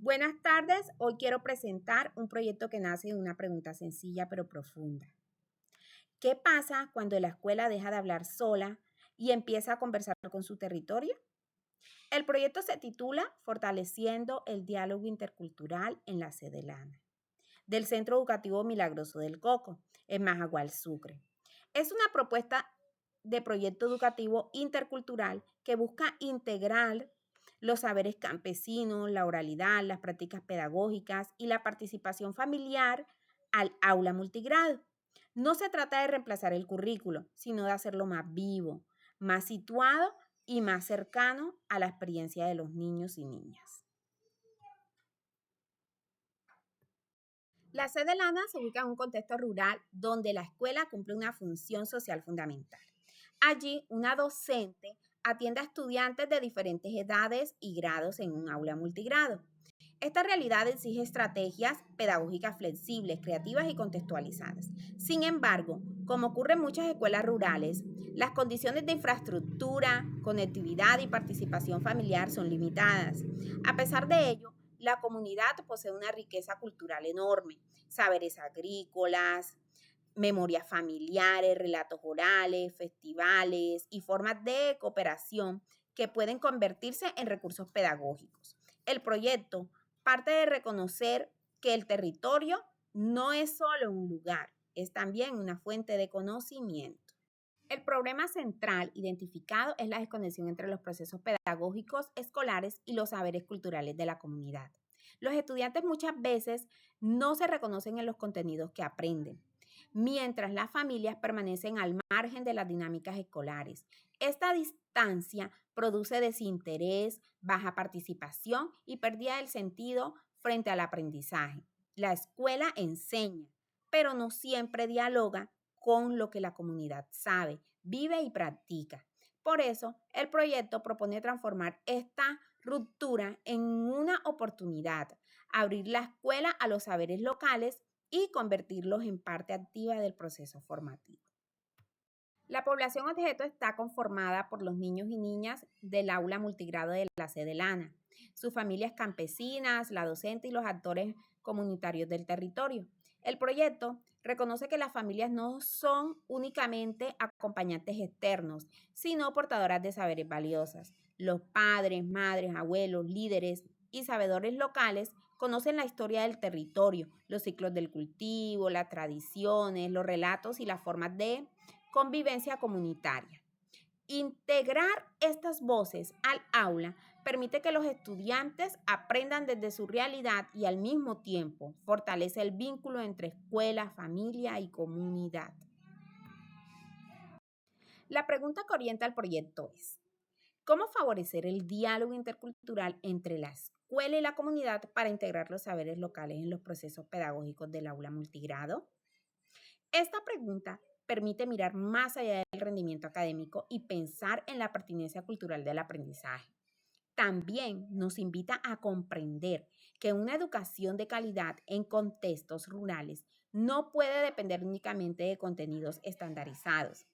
Buenas tardes, hoy quiero presentar un proyecto que nace de una pregunta sencilla pero profunda. ¿Qué pasa cuando la escuela deja de hablar sola y empieza a conversar con su territorio? El proyecto se titula Fortaleciendo el diálogo intercultural en la sede Lana, del Centro Educativo Milagroso del Coco, en Majagual, Sucre. Es una propuesta de proyecto educativo intercultural que busca integrar los saberes campesinos, la oralidad, las prácticas pedagógicas y la participación familiar al aula multigrado. No se trata de reemplazar el currículo, sino de hacerlo más vivo, más situado y más cercano a la experiencia de los niños y niñas. La sede Lana se ubica en un contexto rural donde la escuela cumple una función social fundamental. Allí, una docente atiende a estudiantes de diferentes edades y grados en un aula multigrado. Esta realidad exige estrategias pedagógicas flexibles, creativas y contextualizadas. Sin embargo, como ocurre en muchas escuelas rurales, las condiciones de infraestructura, conectividad y participación familiar son limitadas. A pesar de ello, la comunidad posee una riqueza cultural enorme, saberes agrícolas, memorias familiares, relatos orales, festivales y formas de cooperación que pueden convertirse en recursos pedagógicos. El proyecto parte de reconocer que el territorio no es solo un lugar, es también una fuente de conocimiento. El problema central identificado es la desconexión entre los procesos pedagógicos escolares y los saberes culturales de la comunidad. Los estudiantes muchas veces no se reconocen en los contenidos que aprenden, mientras las familias permanecen al margen de las dinámicas escolares. Esta distancia produce desinterés, baja participación y pérdida del sentido frente al aprendizaje. La escuela enseña, pero no siempre dialoga con lo que la comunidad sabe, vive y practica. Por eso, el proyecto propone transformar esta ruptura en una oportunidad, abrir la escuela a los saberes locales y convertirlos en parte activa del proceso formativo. La población objeto está conformada por los niños y niñas del aula multigrado de la sede Lana, sus familias campesinas, la docente y los actores comunitarios del territorio. El proyecto reconoce que las familias no son únicamente acompañantes externos, sino portadoras de saberes valiosos. Los padres, madres, abuelos, líderes y sabedores locales conocen la historia del territorio, los ciclos del cultivo, las tradiciones, los relatos y las formas de convivencia comunitaria. Integrar estas voces al aula permite que los estudiantes aprendan desde su realidad y al mismo tiempo fortalece el vínculo entre escuela, familia y comunidad. La pregunta que orienta el proyecto es: ¿cómo favorecer el diálogo intercultural entre la escuela y la comunidad para integrar los saberes locales en los procesos pedagógicos del aula multigrado? Esta pregunta permite mirar más allá del rendimiento académico y pensar en la pertinencia cultural del aprendizaje. También nos invita a comprender que una educación de calidad en contextos rurales no puede depender únicamente de contenidos estandarizados.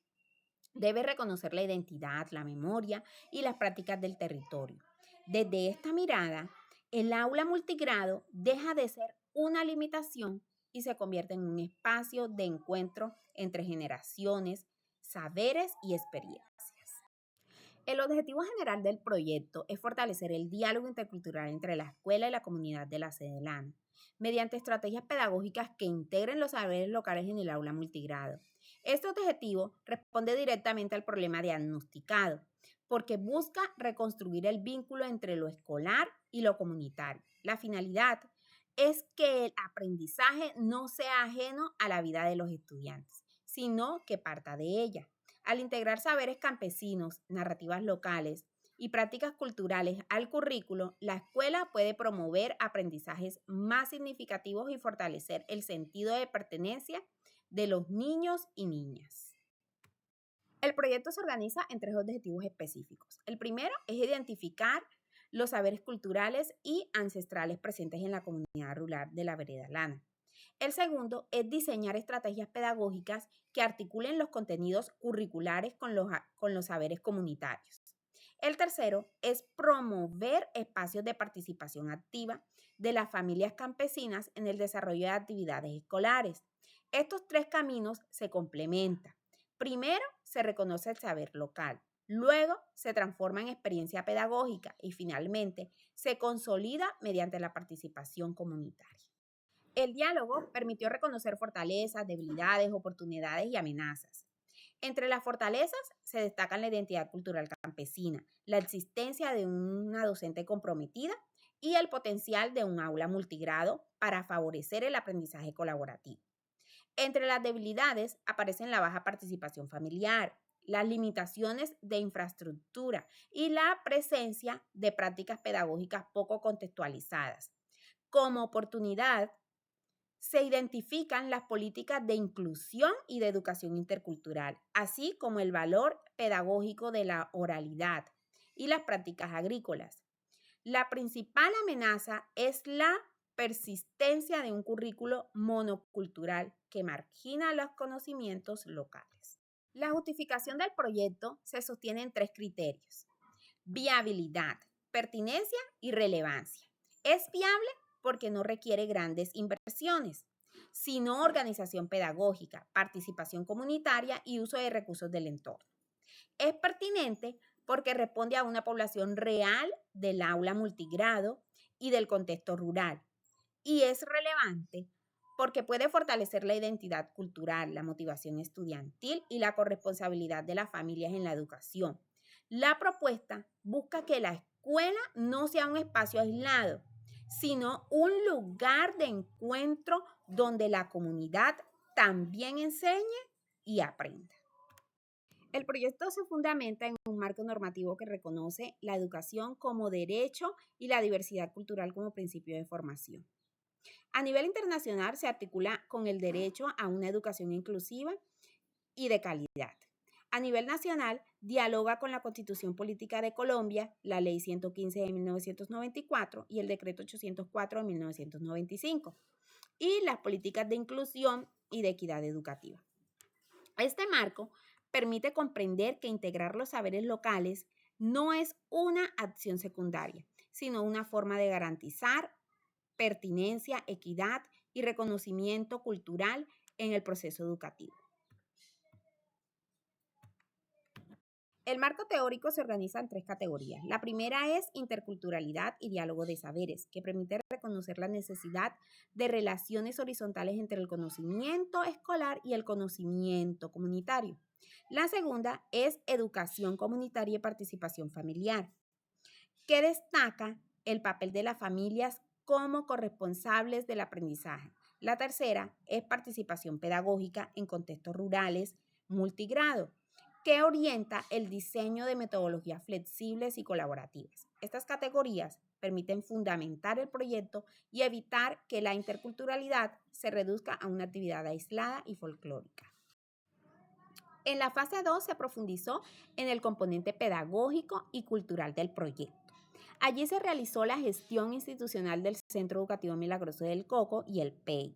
Debe reconocer la identidad, la memoria y las prácticas del territorio. Desde esta mirada, el aula multigrado deja de ser una limitación y se convierte en un espacio de encuentro entre generaciones, saberes y experiencias. El objetivo general del proyecto es fortalecer el diálogo intercultural entre la escuela y la comunidad de la sede Lana, mediante estrategias pedagógicas que integren los saberes locales en el aula multigrado. Este objetivo responde directamente al problema diagnosticado, porque busca reconstruir el vínculo entre lo escolar y lo comunitario. La finalidad es que el aprendizaje no sea ajeno a la vida de los estudiantes, sino que parta de ella. Al integrar saberes campesinos, narrativas locales y prácticas culturales al currículo, la escuela puede promover aprendizajes más significativos y fortalecer el sentido de pertenencia de los niños y niñas. El proyecto se organiza en tres objetivos específicos. El primero es identificar los saberes culturales y ancestrales presentes en la comunidad rural de la vereda Lana. El segundo es diseñar estrategias pedagógicas que articulen los contenidos curriculares con los saberes comunitarios. El tercero es promover espacios de participación activa de las familias campesinas en el desarrollo de actividades escolares. Estos tres caminos se complementan. Primero, se reconoce el saber local. Luego, se transforma en experiencia pedagógica y finalmente, se consolida mediante la participación comunitaria. El diálogo permitió reconocer fortalezas, debilidades, oportunidades y amenazas. Entre las fortalezas se destacan la identidad cultural campesina, la existencia de una docente comprometida y el potencial de un aula multigrado para favorecer el aprendizaje colaborativo. Entre las debilidades aparecen la baja participación familiar, las limitaciones de infraestructura y la presencia de prácticas pedagógicas poco contextualizadas. Como oportunidad, se identifican las políticas de inclusión y de educación intercultural, así como el valor pedagógico de la oralidad y las prácticas agrícolas. La principal amenaza es la persistencia de un currículo monocultural que margina los conocimientos locales. La justificación del proyecto se sostiene en tres criterios: viabilidad, pertinencia y relevancia. Es viable porque no requiere grandes inversiones, sino organización pedagógica, participación comunitaria y uso de recursos del entorno. Es pertinente porque responde a una población real del aula multigrado y del contexto rural. Y es relevante porque puede fortalecer la identidad cultural, la motivación estudiantil y la corresponsabilidad de las familias en la educación. La propuesta busca que la escuela no sea un espacio aislado, sino un lugar de encuentro donde la comunidad también enseñe y aprenda. El proyecto se fundamenta en un marco normativo que reconoce la educación como derecho y la diversidad cultural como principio de formación. A nivel internacional se articula con el derecho a una educación inclusiva y de calidad. A nivel nacional, dialoga con la Constitución Política de Colombia, la Ley 115 de 1994 y el Decreto 804 de 1995, y las políticas de inclusión y de equidad educativa. Este marco permite comprender que integrar los saberes locales no es una acción secundaria, sino una forma de garantizar pertinencia, equidad y reconocimiento cultural en el proceso educativo. El marco teórico se organiza en tres categorías. La primera es interculturalidad y diálogo de saberes, que permite reconocer la necesidad de relaciones horizontales entre el conocimiento escolar y el conocimiento comunitario. La segunda es educación comunitaria y participación familiar, que destaca el papel de las familias como corresponsables del aprendizaje. La tercera es participación pedagógica en contextos rurales multigrado, que orienta el diseño de metodologías flexibles y colaborativas. Estas categorías permiten fundamentar el proyecto y evitar que la interculturalidad se reduzca a una actividad aislada y folclórica. En la fase 2 se profundizó en el componente pedagógico y cultural del proyecto. Allí se realizó la gestión institucional del Centro Educativo Milagroso del Coco y el PEI,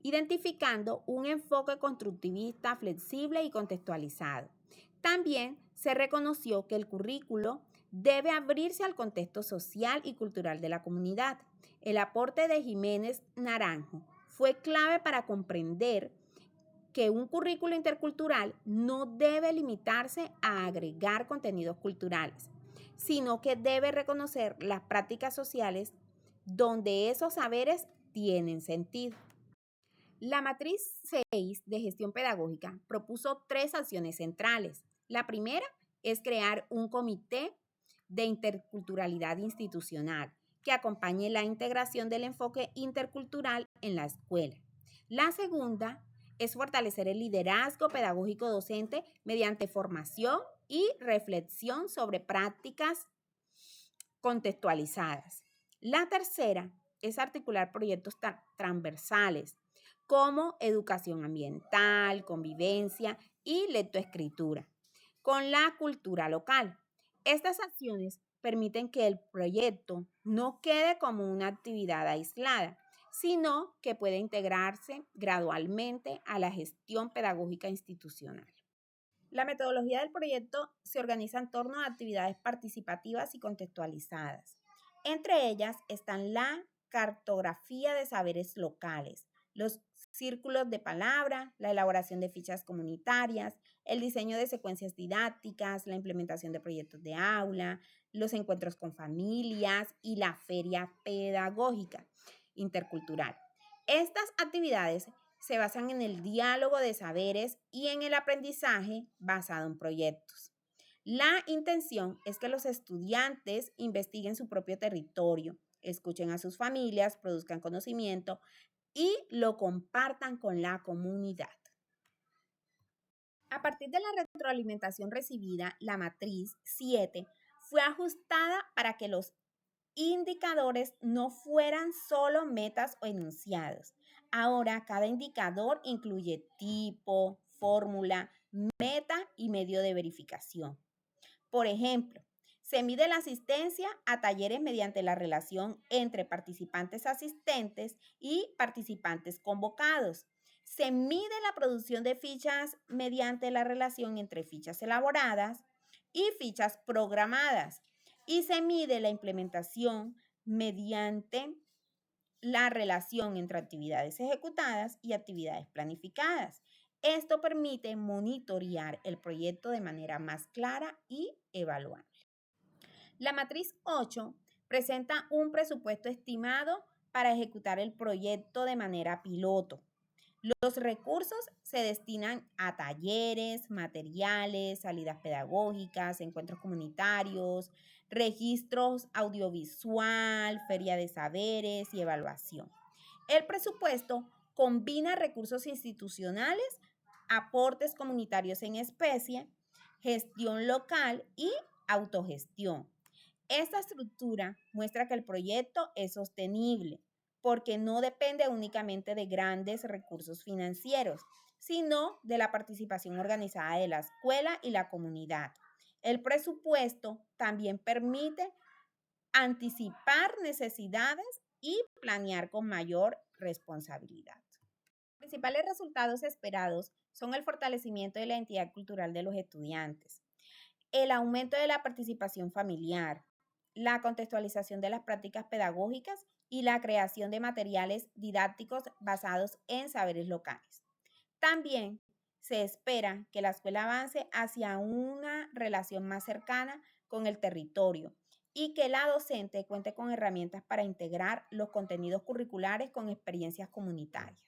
identificando un enfoque constructivista, flexible y contextualizado. También se reconoció que el currículo debe abrirse al contexto social y cultural de la comunidad. El aporte de Jiménez Naranjo fue clave para comprender que un currículo intercultural no debe limitarse a agregar contenidos culturales, sino que debe reconocer las prácticas sociales donde esos saberes tienen sentido. La matriz 6 de gestión pedagógica propuso tres acciones centrales. La primera es crear un comité de interculturalidad institucional que acompañe la integración del enfoque intercultural en la escuela. La segunda es fortalecer el liderazgo pedagógico docente mediante formación y reflexión sobre prácticas contextualizadas. La tercera es articular proyectos transversales como educación ambiental, convivencia y lectoescritura con la cultura local. Estas acciones permiten que el proyecto no quede como una actividad aislada, sino que puede integrarse gradualmente a la gestión pedagógica institucional. La metodología del proyecto se organiza en torno a actividades participativas y contextualizadas. Entre ellas están la cartografía de saberes locales, los círculos de palabra, la elaboración de fichas comunitarias, el diseño de secuencias didácticas, la implementación de proyectos de aula, los encuentros con familias y la feria pedagógica intercultural. Estas actividades se basan en el diálogo de saberes y en el aprendizaje basado en proyectos. La intención es que los estudiantes investiguen su propio territorio, escuchen a sus familias, produzcan conocimiento y lo compartan con la comunidad. A partir de la retroalimentación recibida, la matriz 7 fue ajustada para que los indicadores no fueran solo metas o enunciados. Ahora, cada indicador incluye tipo, fórmula, meta y medio de verificación. Por ejemplo, se mide la asistencia a talleres mediante la relación entre participantes asistentes y participantes convocados. Se mide la producción de fichas mediante la relación entre fichas elaboradas y fichas programadas. Y se mide la implementación mediante la relación entre actividades ejecutadas y actividades planificadas. Esto permite monitorear el proyecto de manera más clara y evaluable. La matriz 8 presenta un presupuesto estimado para ejecutar el proyecto de manera piloto. Los recursos se destinan a talleres, materiales, salidas pedagógicas, encuentros comunitarios, registros audiovisual, feria de saberes y evaluación. El presupuesto combina recursos institucionales, aportes comunitarios en especie, gestión local y autogestión. Esta estructura muestra que el proyecto es sostenible porque no depende únicamente de grandes recursos financieros, sino de la participación organizada de la escuela y la comunidad. El presupuesto también permite anticipar necesidades y planear con mayor responsabilidad. Los principales resultados esperados son el fortalecimiento de la identidad cultural de los estudiantes, el aumento de la participación familiar, la contextualización de las prácticas pedagógicas y la creación de materiales didácticos basados en saberes locales. También se espera que la escuela avance hacia una relación más cercana con el territorio y que la docente cuente con herramientas para integrar los contenidos curriculares con experiencias comunitarias.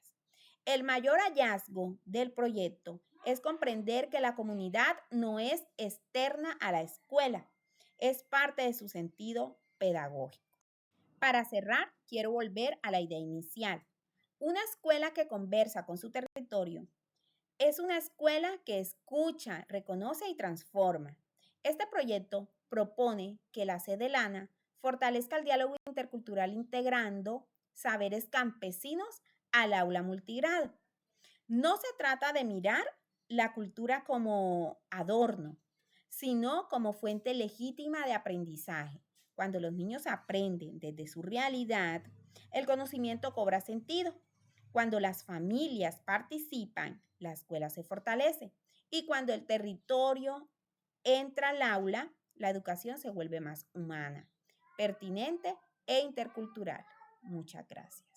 El mayor hallazgo del proyecto es comprender que la comunidad no es externa a la escuela, es parte de su sentido pedagógico. Para cerrar, quiero volver a la idea inicial. Una escuela que conversa con su territorio es una escuela que escucha, reconoce y transforma. Este proyecto propone que la sede LANA fortalezca el diálogo intercultural integrando saberes campesinos al aula multigrado. No se trata de mirar la cultura como adorno, sino como fuente legítima de aprendizaje. Cuando los niños aprenden desde su realidad, el conocimiento cobra sentido. Cuando las familias participan, la escuela se fortalece. Y cuando el territorio entra al aula, la educación se vuelve más humana, pertinente e intercultural. Muchas gracias.